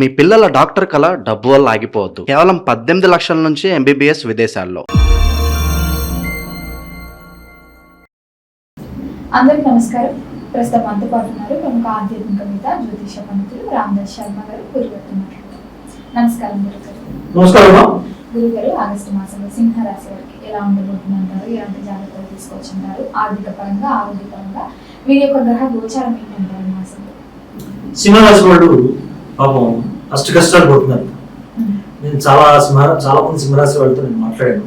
మీ పిల్లల డాక్టర్ కళ డబ్బు వల్ల ఆగిపోవద్దు. కేవలం 18 లక్షల నుంచి ఎంబీబీఎస్ విదేశాల్లో. అందరికీ నమస్కారం. ప్రస్తుతం మనతో పాటు ఉన్నారు ప్రముఖ ఆధ్యాత్మికవేత్త జ్యోతిష పండితులు రామదాస్ శర్మ గారు. గురుగారు నమస్కారం. నమస్కారం. గురుగారు, ఆగస్టు మాసంలో సింహ రాశి వారికి ఎలా ఉండబోతుందంటారు? ఎలాంటి జాగ్రత్తలు తీసుకోవచ్చుంటారు? ఆర్థిక పరంగా, ఆరోగ్య పరంగా వీరి యొక్క గ్రహ గోచారం ఏంటంటారు మాసంలో? సింహరాశి వాళ్ళు పాపం అష్ట కష్టాలు పడుతున్నారు. నేను చాలా మంది సింహరాశి వాళ్ళతో నేను మాట్లాడాను.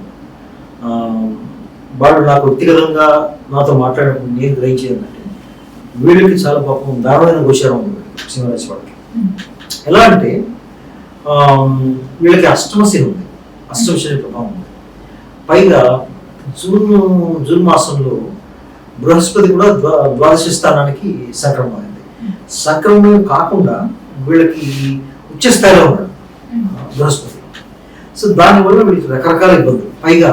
వాళ్ళు నాకు వ్యక్తిగతంగా నాతో మాట్లాడినప్పుడు నేను గ్రహించేదంటే వీళ్ళకి చాలా పాపం దారుణమైన గోచారం ఉంది సింహరాశి వాళ్ళకి. ఎలా అంటే వీళ్ళకి అష్టమ శని ఉంది, అష్టమ శని ప్రభావం ఉంది. పైగా జూన్ మాసంలో బృహస్పతి కూడా ద్వాదశ స్థానానికి సంక్రమం అయింది. సంక్రమం కాకుండా వీళ్ళకి ఉచ్చ స్థాయిలో ఉన్నాడు బృహస్పతి. సో దానివల్ల వీళ్ళకి రకరకాల ఇబ్బందులు. పైగా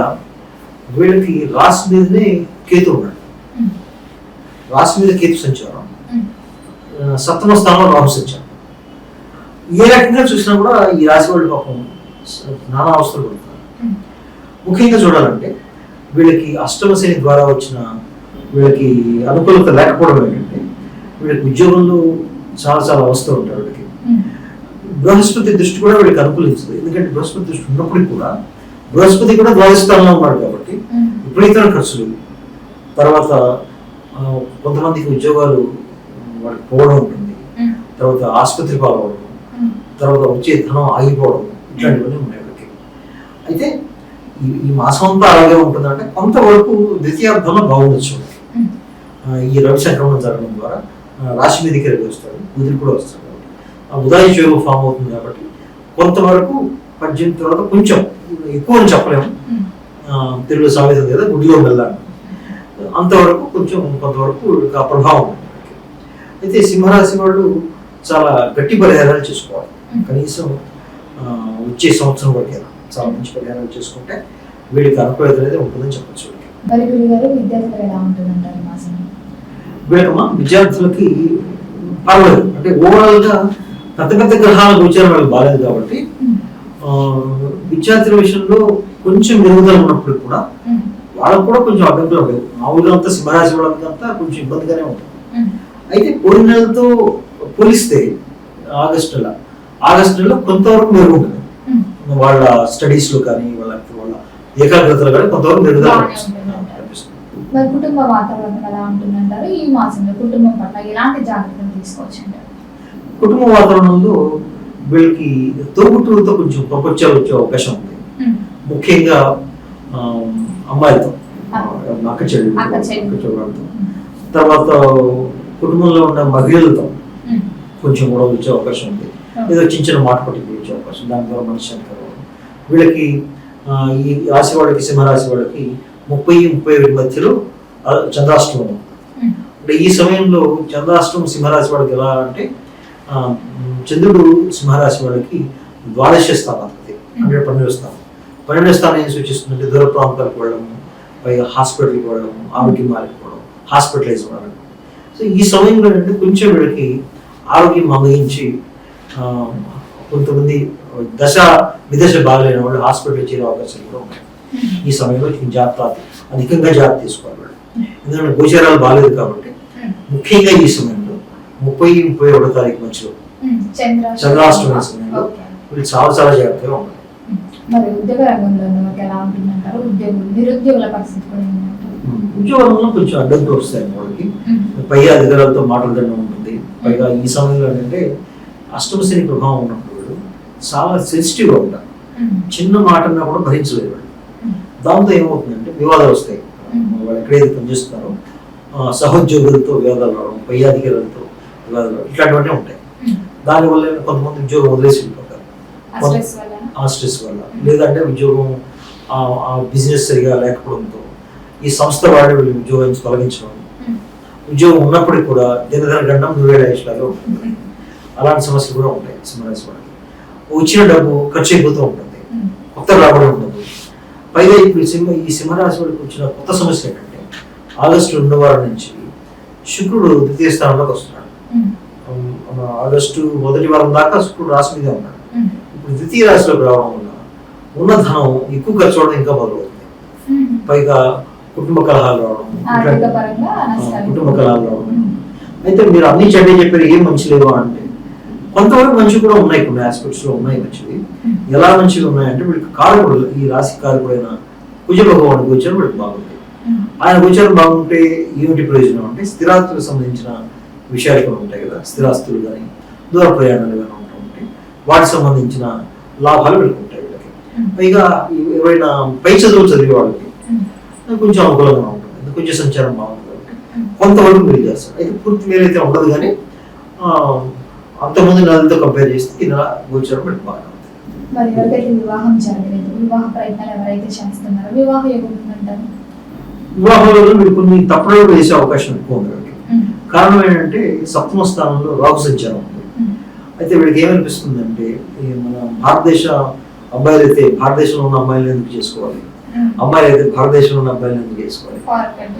వీళ్ళకి రాశి మీదనే కేతు ఉన్నాడు. రాశి మీద కేతు సంచారం, సప్తమ స్థానంలో రాహు సంచారం. ఏ రకంగా చూసినా కూడా ఈ రాశి వాళ్ళు పాపం నానా అవస్థలు పడుతున్నారు. ముఖ్యంగా చూడాలంటే వీళ్ళకి అష్టమ శని ద్వారా వచ్చిన వీళ్ళకి అనుకూలత లేకపోవడం ఏంటంటే వీళ్ళకి ఉద్యోగంలో చాలా అవస్థలు ఉంటాయి. వీళ్ళకి బృహస్పతి దృష్టి కూడా వీళ్ళకి అనుకూలించదు. ఎందుకంటే బృహస్పతి దృష్టి ఉన్నప్పటికీ కూడా బృహస్పతి కూడా ద్వాదశ స్థానంలో ఉన్నాడు కాబట్టి విపరీతమైన ఖర్చులు. తర్వాత కొంతమందికి ఉద్యోగాలు వాళ్ళకి పోవడం ఉంటుంది, తర్వాత ఆసుపత్రి పాల్గొవడం, తర్వాత వచ్చే ధనం ఆగిపోవడం, ఇట్లాంటివన్నీ ఉన్నాయి వీళ్ళకి. అయితే ఈ మాసం అంతా అలాగే ఉంటుందంటే కొంతవరకు ద్వితీయార్థంలో బాగుండొచ్చు. ఈ రవి సంక్రమణం జరగడం ద్వారా రాశి మీదకి రవి వస్తాడు, కుదిరి కూడా వస్తాడు. ఉదయ యోగం ఫామ్ అవుతుంది కాబట్టి కొంతవరకు 18 తర్వాత కొంచెం ఎక్కువ అని చెప్పలేము. తెలుగు సామెత కదా, గుడిలో వెళ్ళాలి, అంతవరకు కొంతవరకు ఆ ప్రభావం ఉంది. అయితే సింహరాశి వాళ్ళు చాలా గట్టి పరిహారాలు చేసుకోవాలి. కనీసం వచ్చే సంవత్సరం వరకు చాలా మంచి పరిహారాలు చేసుకుంటే వీడికి అనుకూలత అనేది ఉంటుందని చెప్పచ్చు. వీళ్ళకమ్మా విద్యార్థులకి పర్వాలేదు. అంటే ఓవరాల్ గా పెద్ద గ్రహాల గోచారం వాళ్ళకి బాగాలేదు కాబట్టి విద్యార్థుల విషయంలో కొంచెం మెరుగుదల ఉన్నప్పుడు కూడా వాళ్ళకు కూడా కొంచెం అడ్డంకులు ఉండవు. మామూలుగా అంతా సింహరాశి వాళ్ళకి అంతా కొంచెం ఇబ్బందిగానే ఉంటుంది. అయితే పోయిన నెలతో పోలిస్తే ఆగస్టు నెలలో కొంతవరకు మెరుగుంటుంది. వాళ్ళ స్టడీస్ లో కానీ వాళ్ళ ఏకాగ్రతలు కానీ కొంతవరకు మెరుగుదల కనిపిస్తుంది. మరి కుటుంబ వాతావరణం ఎలా ఉంటుందంటారు? ఈ మాసంలో కుటుంబం పట్ల ఎలాంటి జాగ్రత్తలు తీసుకోవచ్చు అంటారు? కుటుంబ వాతావరణంలో వీళ్ళకి తోబుట్టులతో కొంచెం పొంపొచ్చాలు వచ్చే అవకాశం ఉంది. ముఖ్యంగా అమ్మాయిలతో, అక్క చెల్లెళ్ళతో, తర్వాత కుటుంబంలో ఉన్న మహిళలతో కొంచెం గొడవ వచ్చే అవకాశం ఉంది. ఏదో చిన్న మాట పట్టుకు వచ్చే అవకాశం, దాని ద్వారా మనశ్శాంతి కలగడం. వీళ్ళకి ఈ రాశి వాళ్ళకి, సింహరాశి వాళ్ళకి 30-31 మధ్యలో చంద్రాష్టమం. అంటే ఈ సమయంలో చంద్రాష్టమం సింహరాశి వాళ్ళకి ఎలా అంటే చంద్రుడు సింహరాశి వాళ్ళకి ద్వాదశ స్థానాధిపతి, అంటే 12వ స్థానం. 12వ స్థానం ఏం సూచిస్తుందంటే దూర ప్రాంతాలకు వెళ్ళడము, పైగా హాస్పిటల్కి వెళ్ళడము, ఆరోగ్యం మారిపోవడం, హాస్పిటలైజ్ అవ్వడం. సో ఈ సమయంలో అంటే కొంచెం వీళ్ళకి ఆరోగ్యం మందగించి కొంతమంది విదశ బాగలేని వాళ్ళు హాస్పిటల్ చేరే అవకాశాలు కూడా ఉన్నాయి. ఈ సమయంలో అధికంగా జాగ్రత్త తీసుకోవాలి వాళ్ళు. ఎందుకంటే గోచరాలు బాగాలేదు కాబట్టి ముఖ్యంగా ఈ సమయంలో 30-31 తారీఖు మధ్యలో చంద్రాష్టమి సమయంలో వీళ్ళు చాలా జాగ్రత్తగా ఉండాలి. ఉద్యోగంలో కొంచెం అడ్డంకులు వస్తాయి వాళ్ళకి. పై అధికారులతో మాట్లాడడం ఉంటుంది. పైగా ఈ సమయంలో ఏంటంటే అష్టమ శని ప్రభావం ఉన్నప్పుడు వీళ్ళు చాలా సెన్సిటివ్గా ఉంటారు. చిన్న మాట అన్నా కూడా భరించలేదు వాళ్ళు. దాంతో ఏమవుతుందంటే వివాదాలు వస్తాయి. వాళ్ళు ఎక్కడైతే పనిచేస్తున్నారో సహోద్యోగులతో వివాదాలు రావడం, పై అధికారులతో వివాదాలు, ఇట్లాంటివన్నీ ఉంటాయి. దానివల్ల కొంతమంది ఉద్యోగం వదిలేసి వెళ్ళిపోతారు ఆ స్ట్రెస్ వల్ల. లేదంటే ఉద్యోగం బిజినెస్ సరిగా లేకపోవడంతో ఈ సంస్థ వాళ్ళు వీళ్ళు ఉద్యోగాన్ని తొలగించడం, ఉద్యోగం ఉన్నప్పటికీ కూడా దినదిన గండం 100,000 ఉంటుంది. అలాంటి సమస్యలు కూడా ఉంటాయి సింహరాశి వాళ్ళకి. వచ్చిన డబ్బు ఖర్చు అయిపోతూ ఉంటుంది, కొత్త రాబడి ఉండదు. పైగా ఇప్పుడు ఈ సింహరాశి వాళ్ళకి వచ్చిన కొత్త సమస్య ఏంటంటే ఆగస్టు 2వ వారం నుంచి శుక్రుడు 2వ స్థానంలోకి వస్తున్నాడు. ఆగస్టు మొదటి వారం దాకా శుక్రుడు రాశి మీదే ఉన్నాడు. ఇప్పుడు ద్వితీయ రాశిలోకి రావడం వల్ల ఉన్న ధనం ఎక్కువ ఖర్చు అవడం ఇంకా మొదలవుతుంది. పైగా కుటుంబ కలహాలు రావడం, ఆర్థిక పరంగా నష్టాలు. కుటుంబ కలహాలు రావడం. అయితే మీరు అన్ని చెడ్డే చెప్పారు, ఏం మంచి లేవా అంటే కొంతవరకు మంచి కూడా ఉన్నాయి, కొన్ని ఆస్పెక్ట్స్ లో ఉన్నాయి మంచివి. ఎలా మంచిగా ఉన్నాయంటే వీళ్ళకి కారకుడు, ఈ రాశి కారకుడైన కుజ భగవాన్ గోచరం వీళ్ళకి బాగుంది. ఆయన గోచరం బాగుంటే ఏమిటి ప్రయోజనం అంటే స్థిరాస్తులకు సంబంధించిన విషయాలు కూడా ఉంటాయి కదా, స్థిరాస్తులు కానీ దూర ప్రయాణాలు కానీ ఉంటూ ఉంటాయి, వాటికి సంబంధించిన లాభాలు వీళ్ళకి ఉంటాయి వీళ్ళకి. పైగా ఎవరైనా పై చదువులు చదివే వాళ్ళకి కొంచెం అనుకూలంగా ఉంటుంది, కొంచెం సంచారం బాగుంటుంది కాబట్టి కొంతవరకు మేలు చేస్తారు. అయితే పూర్తి మేలైతే ఉండదు, కానీ అంతకుముందు నదులతో కంపేర్ చేస్తే ఇలా గోచరం వీళ్ళకి బాగా ఉంటుంది. మరి ఎవరికైతే వివాహం జరగలేదు, వివాహ ప్రయత్నాలు ఎవరైతే చేస్తున్నారో వివాహం ఏమవుతుందంటారు? వివాహంలో మీరు కొన్ని తప్పులు వేసే అవకాశం ఎక్కువ ఉంది వీళ్ళకి. కారణం ఏంటంటే సప్తమ స్థానంలో రాహు సంచారం ఉంది. అయితే వీళ్ళకి ఏమనిపిస్తుంది అంటే మన భారతదేశ అబ్బాయిలు అయితే భారతదేశంలో ఉన్న అమ్మాయిలను ఎందుకు చేసుకోవాలి, అమ్మాయిలు అయితే భారతదేశంలో ఉన్న అబ్బాయిలను ఎందుకు చేసుకోవాలి,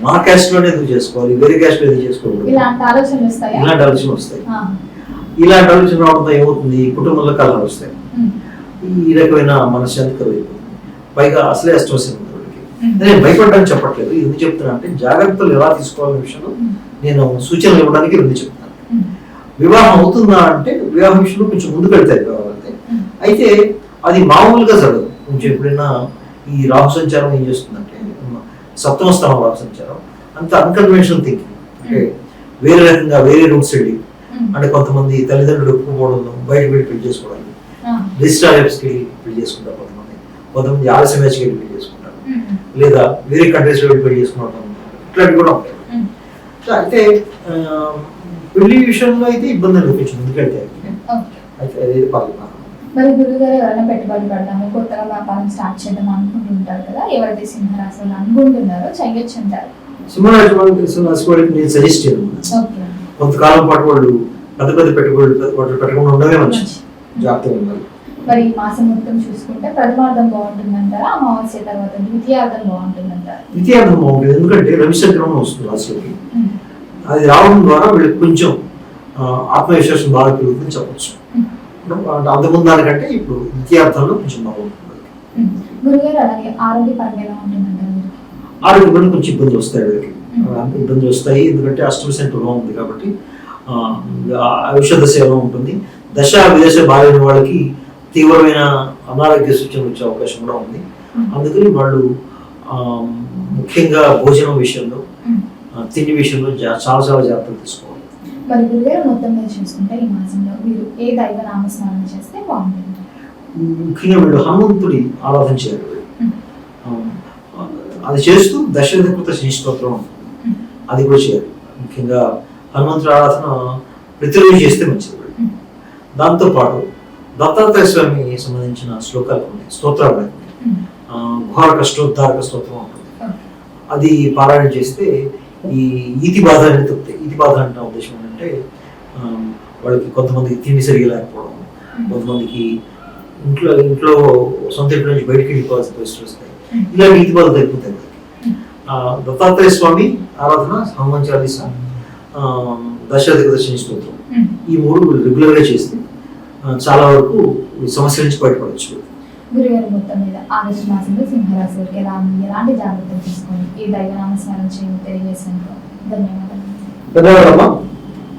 మా క్యాస్ట్ లోనే ఎందుకు చేసుకోవాలి, వేరే క్యాస్ట్ లో ఎందుకు చేసుకోకూడదు, ఇలాంటి ఆలోచనలు వస్తాయి. ఇలాంటి ఆలోచనలు వస్తాయి. ఇలాంటి ఆలోచన రావడంతో ఏమవుతుంది, కుటుంబంలో కలహాలు వస్తాయి, ఈ రకమైన మనశ్శాంతి కలుగుతుంది. పైగా అసలే అష్టవశం ఉంది వీళ్ళకి. నేను భయపడడానికి చెప్పట్లేదు, ఎందుకు చెప్తున్నా అంటే జాగ్రత్తలు ఎలా తీసుకోవాలనే విషయంలో నేను సూచనలు ఇవ్వడానికి ఎందుకు చెప్తాను. వివాహం అవుతుందా అంటే వివాహం విషయంలో కొంచెం ముందుకు వెళ్తాయి వివాహాలు అయితే అది మామూలుగా జరగదు. కొంచెం ఎప్పుడైనా ఈ రాహు సంచారం ఏం చేస్తుందంటే సప్తమ స్థానం రాహు సంచారం అంత అన్కన్వెన్షనల్ థింకింగ్, అంటే వేరే రకంగా వేరే రూట్స్ వెళ్ళి, అంటే కొంతమంది తల్లిదండ్రులు ఒప్పుకోవడం, బయటకు వెళ్ళి పెళ్లి చేసుకోవడం, రిజిస్ట్రార్స్కి వెళ్ళి పెళ్లి చేసుకుంటారు, కొంతమంది ఆలస్యం వేసుకి వెళ్ళి పెళ్లి చేసుకుంటారు, లేదా వేరే కంట్రీస్ లో వెళ్ళి పెళ్లి చేసుకోవడం, ఇట్లాంటివి కూడా ఉంటాయి. అయితే పెళ్లి విషయంలో అయితే ఇబ్బంది అనిపించింది, ఎందుకంటే అయితే అదే పర్లేదు. మరి గురుగారు ఎవరైనా పెట్టుబడి పెడదాము, కొత్తగా వ్యాపారం స్టార్ట్ చేద్దాం అనుకుంటుంటారు కదా, ఎవరైతే సింహరాశి వాళ్ళు అనుకుంటున్నారో చెయ్యొచ్చు అంటారు? సింహరాశి వాళ్ళకి నేను సజెస్ట్ చేయను. కొంతకాలం పాటు వాళ్ళు పెద్ద పెద్ద పెట్టుబడులు పెట్టకుండా ఉండమే మంచిది, జాగ్రత్తగా ఉండాలి. మరి ఈ మాసం మొత్తం చూసుకుంటే ప్రథమార్థం బాగుంటుందంటారా, అమావాస్య తర్వాత ద్వితీయార్థం బాగుంటుందంటారా? ద్వితీయార్థం బాగుంటుంది, ఎందుకంటే రవి సంక్రమణం వస్తుంది రాశిలోకి. అది రావడం ద్వారా వీళ్ళకి కొంచెం ఆత్మవిశ్వాసం బాగా పెరుగుతుందని చెప్పచ్చు. అంతకుముందు దానికంటే ఇప్పుడు ద్వితీయార్థంలో కొంచెం బాగుంటుంది. గురుగారు అలాగే ఆరోగ్య పరంగా ఎలా ఉంటుందంటారు? ఆరోగ్యపరంగా కొంచెం ఇబ్బందులు వస్తాయి వీళ్ళకి, ఇబ్బందులు వస్తాయి ఎందుకంటే అష్టమ సెంటర్లో ఉంది కాబట్టి ఔషధ సేవ ఉంటుంది. దశ విదేశ బాలైన వాళ్ళకి తీవ్రమైన అనారోగ్య సూచనలు వచ్చే అవకాశం కూడా ఉంది. అందుకని వాళ్ళు ముఖ్యంగా భోజనం విషయంలో, తిండి విషయంలో చాలా చాలా జాగ్రత్తలు తీసుకోవాలి. మరి గురుగారు మొత్తం మీద చూసుకుంటే ఈ మాసంలో మీరు ఏ దైవ నామస్మరణ చేస్తే బాగుంటుంది? ముఖ్యంగా వీళ్ళు హనుమంతుడి ఆరాధన చేయాలి. అది చేస్తూ దశరథకృత శని స్తోత్రం అది కూడా చేయాలి. ముఖ్యంగా హనుమంతుడి ఆరాధన ప్రతిరోజు చేస్తే మంచిది. దాంతోపాటు దత్తాత్రేయ స్వామికి సంబంధించిన శ్లోకాలు ఉన్నాయి, స్తోత్రాలు ఉన్నాయి. ఘోర కష్టోద్ధారక స్తోత్రం ఉంటుంది, అది పారాయణ చేస్తే ఈ ఈతి బాధ అనేది తప్పుతాయి. ఈతి బాధ అంటే ఉద్దేశం ఏంటంటే వాళ్ళకి కొంతమందికి తిండి సరిగా లేకపోవడం, కొంతమందికి ఇంట్లో సొంత ఇంట్లో నుంచి బయటకు వెళ్ళిపోవాల్సిన పరిస్థితులు వస్తాయి. ఇలాంటి ఈతి బాధ తగ్గిపోతాయి. దత్తాత్రేయ స్వామి ఆరాధన, హనుమాన్ చాలీసా, దశరథకృత శని స్తోత్రం, ఈ మూడు రెగ్యులర్ గా చేస్తే చాలా వరకు సమస్యల నుంచి బయటపడవచ్చు. గురుగారు మొత్తం మీద ఆగస్టు మాసంలో సింహరాశి వారికి ఎలాంటి జాగ్రత్తలు తీసుకొని ఈ దైవ నామస్మరణ చేయడం తెలియజేసినందుకు ధన్యవాదాలు. ధన్యవాదాలు.